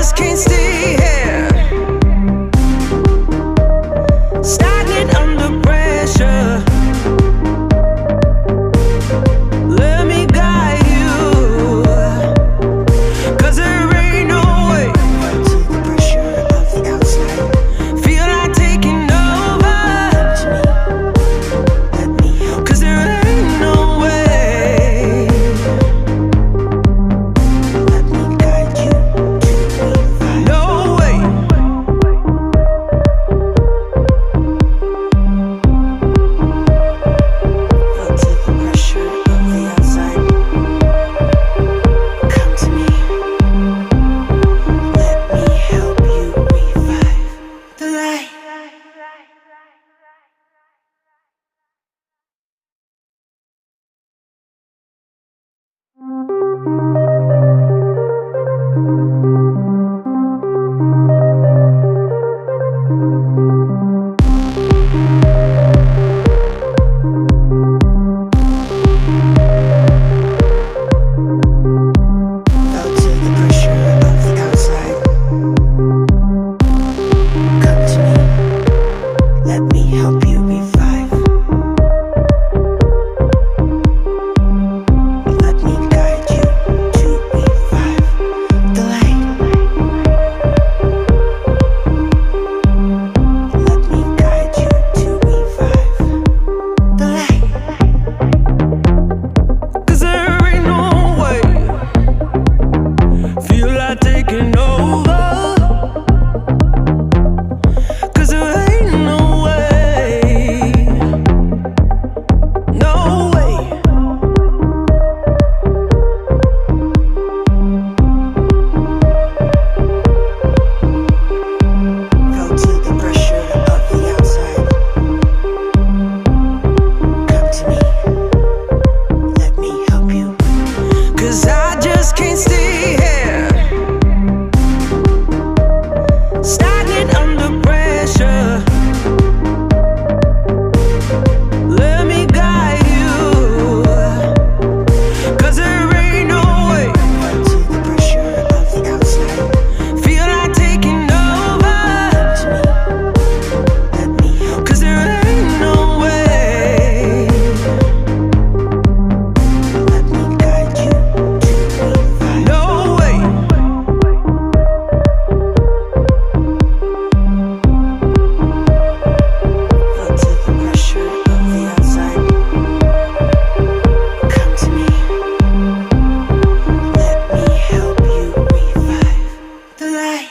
just can't stay here, stagnant under pressure. Let me guide you, 'cause there ain't no way. To the pressure of the outside, feel like taking over. To me, let me help. 'Cause there ain't no way. Let me guide you to revive. No way. Feel to the pressure of the outside. Come to me. Let me help you revive the light. Feel to the pressure of the outside. Come to me. Let me help you revive. Let me guide you to revive the light. Let me guide you to revive the light. 'Cause there ain't no way. Feel like taking over. 'Cause there ain't no way. No way. Go to the pressure of the outside. Come to me. Let me help you. 'Cause I just can't stay here, stagnant under pressure. Let me guide you, 'cause there ain't no way. To the pressure of the outside, feel like taking over. To me, let me help. 'Cause there ain't no way. Let me guide you to revive. No way. Feel to the pressure of the outside. Come to me. Let me help you revive the light.